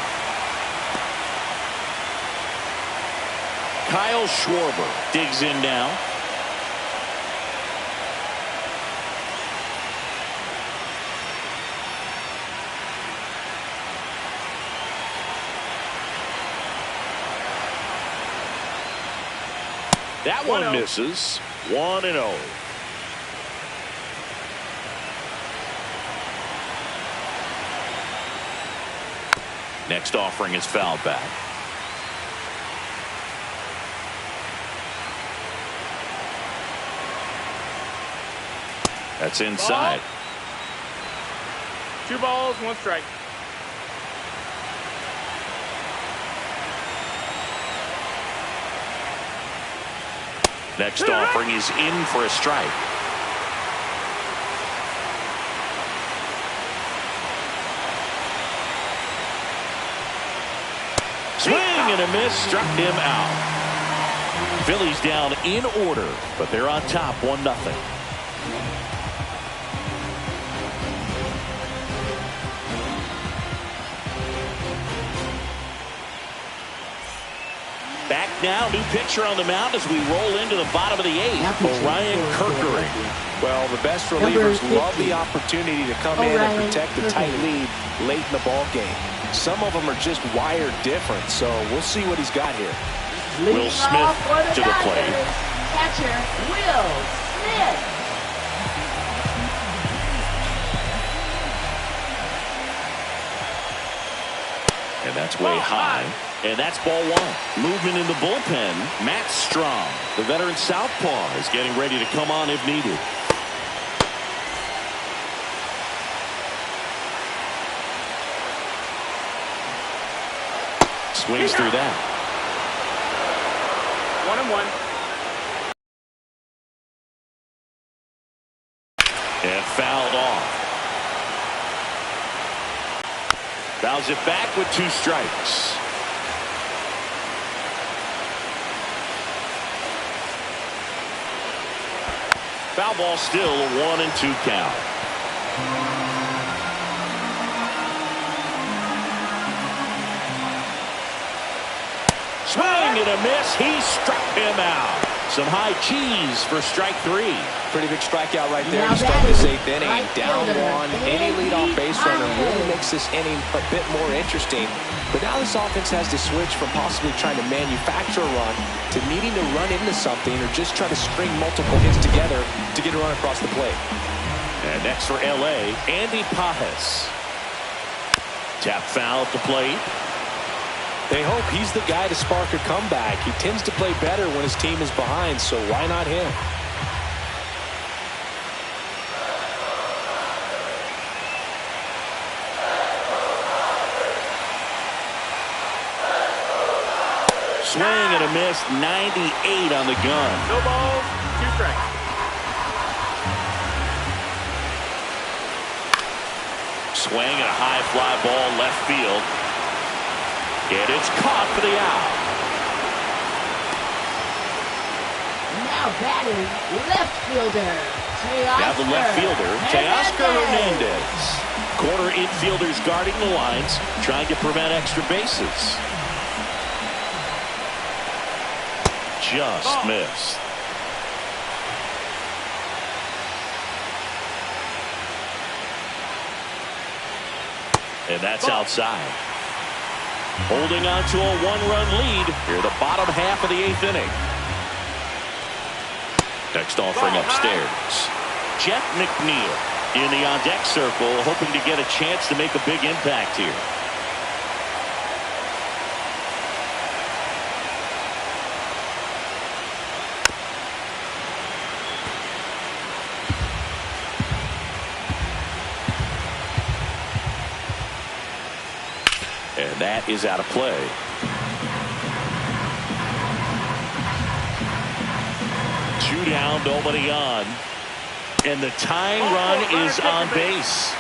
Kyle Schwarber digs in now. That one misses. 1-0. Next offering is fouled back. That's inside. Ball. 2 balls, 1 strike. Next offering is in for a strike. Swing and a miss, struck him out. Phillies down in order, but they're on top 1-0. Back now, new pitcher on the mound as we roll into the bottom of the 8th. Orion Kerkering. Well, the best relievers love the opportunity to come in and protect the tight lead late in the ball game. Some of them are just wired different, so we'll see what he's got here. Will Smith to the plate. Catcher, Will Smith. And that's way high. And that's ball 1. Movement in the bullpen. Matt Strong, the veteran southpaw, is getting ready to come on if needed. Swings through that. 1-1. And fouled off. Fouls it back with 2 strikes. Foul ball still, a 1-2 count. Swing and a miss. He struck him out. Some high cheese for strike 3. Pretty big strikeout right there to start this 8th inning. Down 1. Any leadoff base runner really makes this inning a bit more interesting. But now this offense has to switch from possibly trying to manufacture a run to needing to run into something or just try to string multiple hits together to get a run across the plate. And next for L.A., Andy Pajes. Tap foul at the plate. They hope he's the guy to spark a comeback. He tends to play better when his team is behind, so why not him? Swing and a miss, 98 on the gun. No balls, 2 strikes. Swing and a high fly ball left field. And it's caught for the out. Now batting left fielder. Now the left fielder, Teoscar Hernandez. Corner infielders guarding the lines, trying to prevent extra bases. Just missed. And that's outside. Holding on to a 1-run lead here the bottom half of the 8th inning. Next offering upstairs. Jeff McNeil in the on-deck circle, hoping to get a chance to make a big impact here. And that is out of play. Two down, nobody on. And the tying run is on base.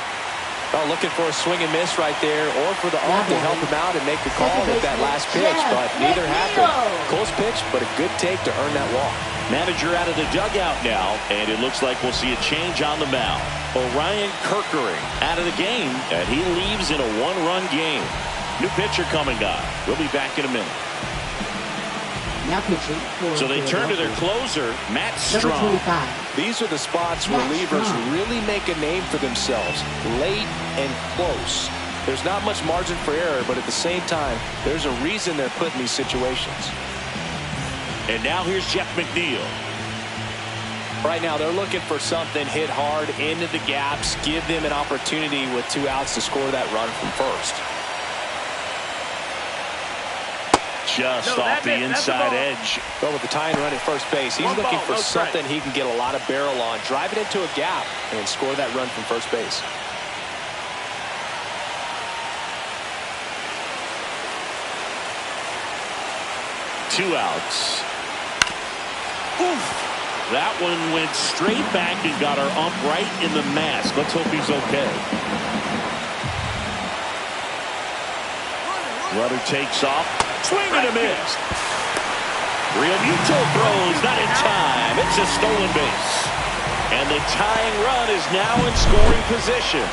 Well, looking for a swing and miss right there, or for the arm to help him out and make a call with that last pitch, but neither happened. Close pitch, but a good take to earn that walk. Manager out of the dugout now, and it looks like we'll see a change on the mound. Orion Kerkering out of the game, and he leaves in a 1-run game. New pitcher coming on. We'll be back in a minute. Now pitching so they turn to their closer, Matt Strong. These are the spots relievers really make a name for themselves, late and close. There's not much margin for error, but at the same time, there's a reason they're put in these situations. And now here's Jeff McNeil. Right now they're looking for something hit hard into the gaps, give them an opportunity with 2 outs to score that run from first. Just off the inside edge. But with the tying run at first base, he's looking for something he can get a lot of barrel on, drive it into a gap, and score that run from first base. Two outs. Oof. That one went straight back and got our ump right in the mask. Let's hope he's okay. Runner takes off. Swing and a miss. Real Muto throws, not in time. It's a stolen base. And the tying run is now in scoring position.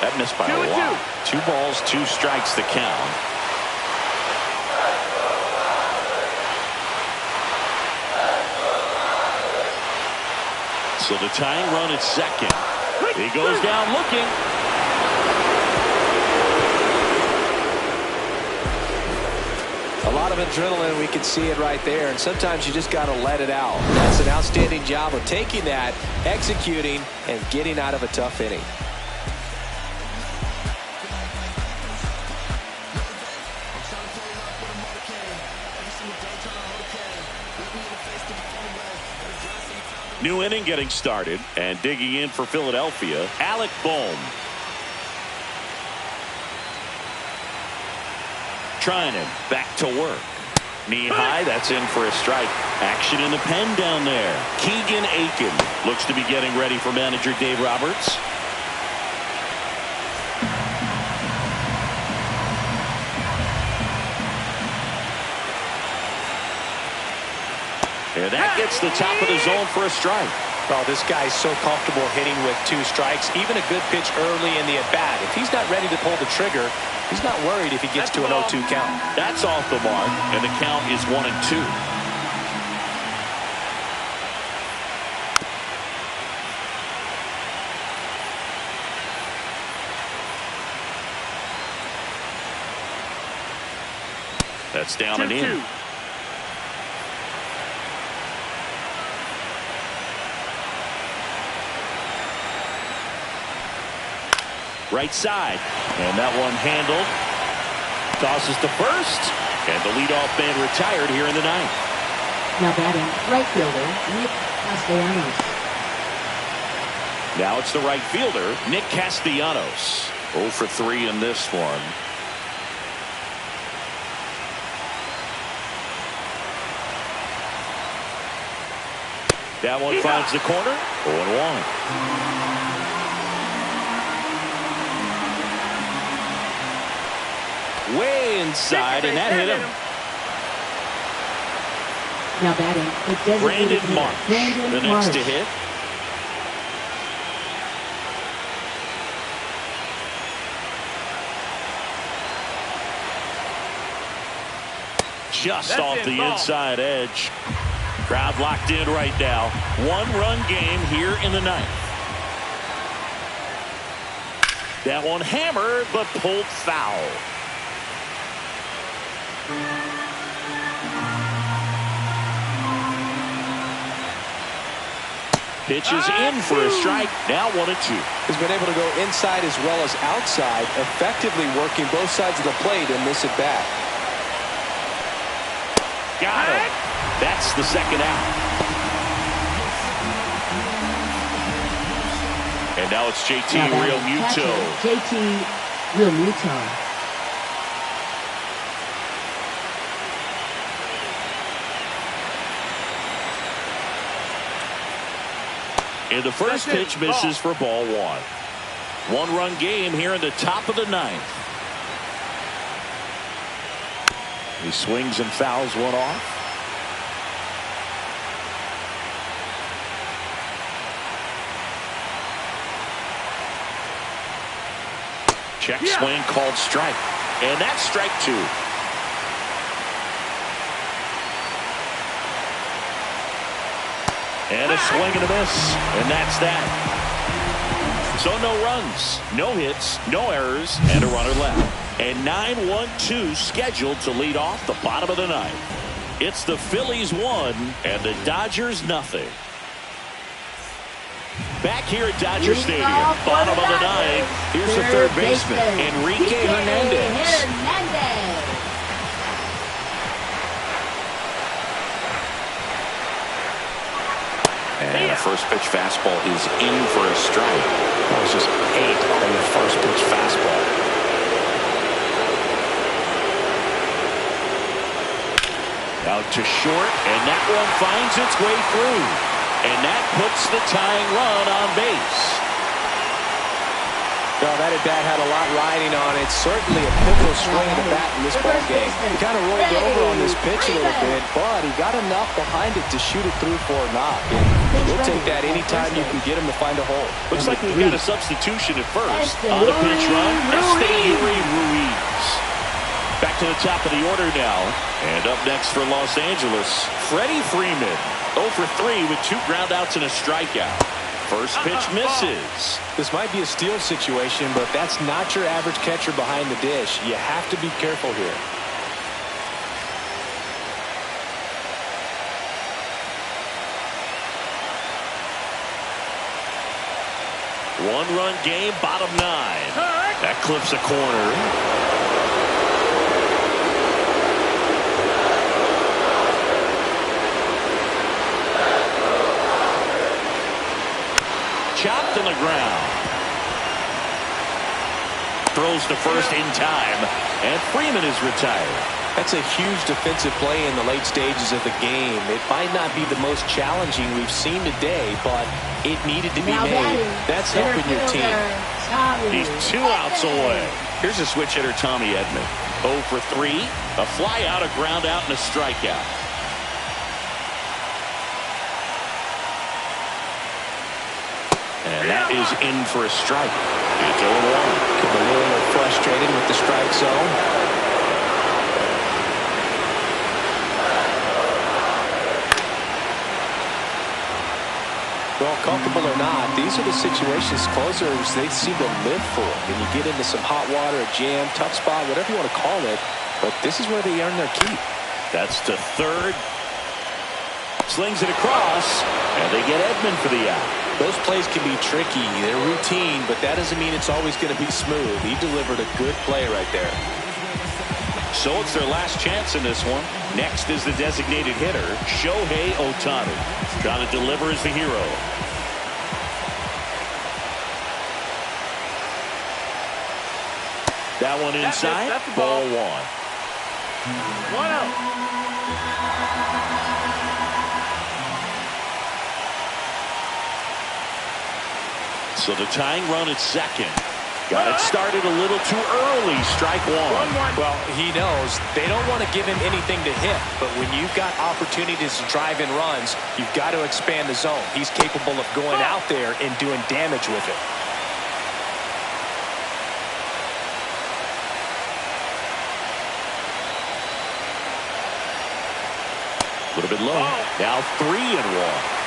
That missed by a lot. 2 balls, 2 strikes the count. So the tying run at second. He goes down looking. A lot of adrenaline, we can see it right there, and sometimes you just got to let it out. That's an outstanding job of taking that, executing, and getting out of a tough inning. New inning getting started, and digging in for Philadelphia, Alec Bohm. Trinan back to work. Knee high, that's in for a strike. Action in the pen down there. Keegan Aiken looks to be getting ready for manager Dave Roberts. And that gets the top of the zone for a strike. Oh, this guy's so comfortable hitting with 2 strikes. Even a good pitch early in the at-bat. If he's not ready to pull the trigger, he's not worried if he gets to an 0-2 count. That's off the mark, and the count is 1-2. That's down and in. Right side, and that one handled. Tosses to first, and the leadoff man retired here in the 9th. Now batting, right fielder, Nick Castellanos. Now it's the right fielder, Nick Castellanos. 0 for 3 in this one. That one finds the corner. 0-1. Way inside, and that hit him. Now batting, Brandon Marsh, the next to hit. Just off the inside edge. Crowd locked in right now. 1-run game here in the 9th. That one hammered, but pulled foul. Pitches in for a strike. Now 1-2. He's been able to go inside as well as outside, effectively working both sides of the plate in this at-bat. Got him. That's the second out. And now it's JT Real Muto. JT Real Muto. And the first pitch misses for ball 1. 1-run game here in the top of the 9th. He swings and fouls one off. Check swing called strike. and that's strike 2. And a swing and a miss, and that's that. So no runs, no hits, no errors, and a runner left. And 9-1-2 scheduled to lead off the bottom of the ninth. It's the Phillies 1 and the Dodgers nothing. Back here at Dodger Stadium, bottom of the ninth. Here's the third baseman, Enrique Hernandez. And the first pitch fastball is in for a strike. That was just 8 on the first pitch fastball. Out to short, and that one finds its way through. And that puts the tying run on base. Well, that at-bat had a lot riding on it. Certainly a pivotal swing of the bat in this ball game. He kind of rolled over on this pitch a little bit, but he got enough behind it to shoot it through for a knock. And we'll take that anytime you can get him to find a hole. Looks like we've got a substitution at first. On a pinch run, Ruiz. Back to the top of the order now. And up next for Los Angeles, Freddie Freeman. 0 for 3 with 2 groundouts and a strikeout. First pitch misses. This might be a steal situation, but that's not your average catcher behind the dish. You have to be careful here. One-run game, bottom 9. That clips a corner. Chopped on the ground. Throws to first in time, and Freeman is retired. That's a huge defensive play in the late stages of the game. It might not be the most challenging we've seen today, but it needed to be made. That's helping your team. He's 2 outs away. Here's a switch hitter, Tommy Edman. 0 for 3, a fly out, a ground out, and a strikeout. And that is in for a strike. It's 0-1. Getting a little frustrated with the strike zone. Well, comfortable or not, these are the situations closers they seem to live for. When you get into some hot water, a jam, tough spot, whatever you want to call it. But this is where they earn their keep. That's to third. Slings it across, and they get Edman for the out. Those plays can be tricky. They're routine, but that doesn't mean it's always going to be smooth. He delivered a good play right there. So it's their last chance in this one. Next is the designated hitter, Shohei Ohtani. Trying to deliver as the hero. That one inside, ball 1. 1-0. So the tying run at second. Got it started a little too early. Strike 1. Well, he knows they don't want to give him anything to hit. But when you've got opportunities to drive in runs, you've got to expand the zone. He's capable of going out there and doing damage with it. A little bit low. Now 3-1.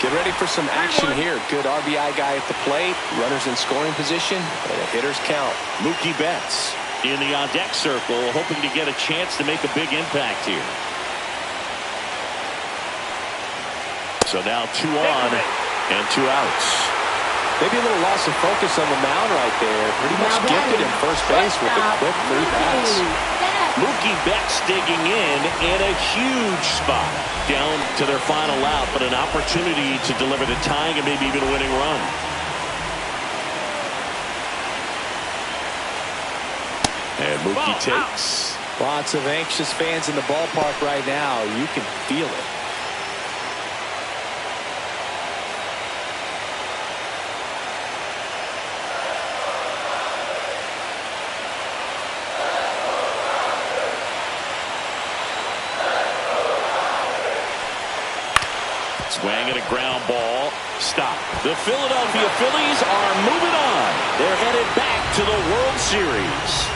Get ready for some action here. Good RBI guy at the plate. Runners in scoring position. And the hitters count. Mookie Betts in the on-deck circle, hoping to get a chance to make a big impact here. So now 2 on and 2 outs. Maybe a little loss of focus on the mound right there. Pretty much gifted in first base with a quick 3 bats. Mookie Betts digging in a huge spot. Down to their final out, but an opportunity to deliver the tying and maybe even a winning run. And Mookie takes. Lots of anxious fans in the ballpark right now. You can feel it. Swing and a ground ball. Stop. The Philadelphia Phillies are moving on. They're headed back to the World Series.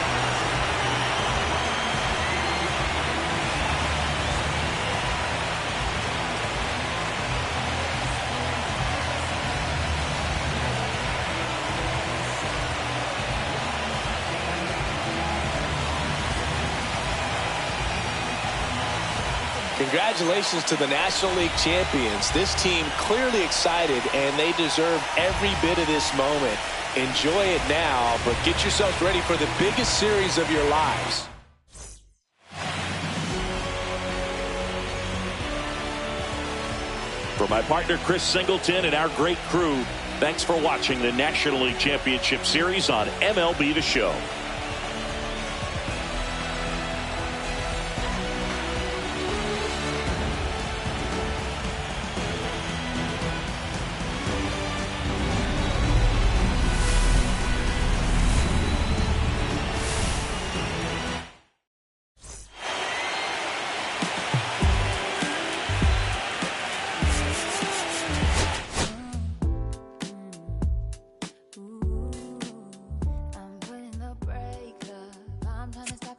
Congratulations to the National League champions. This team clearly excited, and they deserve every bit of this moment. Enjoy it now, but get yourselves ready for the biggest series of your lives. For my partner Chris Singleton and our great crew, thanks for watching the National League Championship Series on MLB The Show.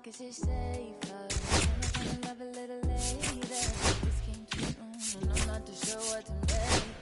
Cause it's safer. Love a little later. This came too soon, and I'm not too sure what to make.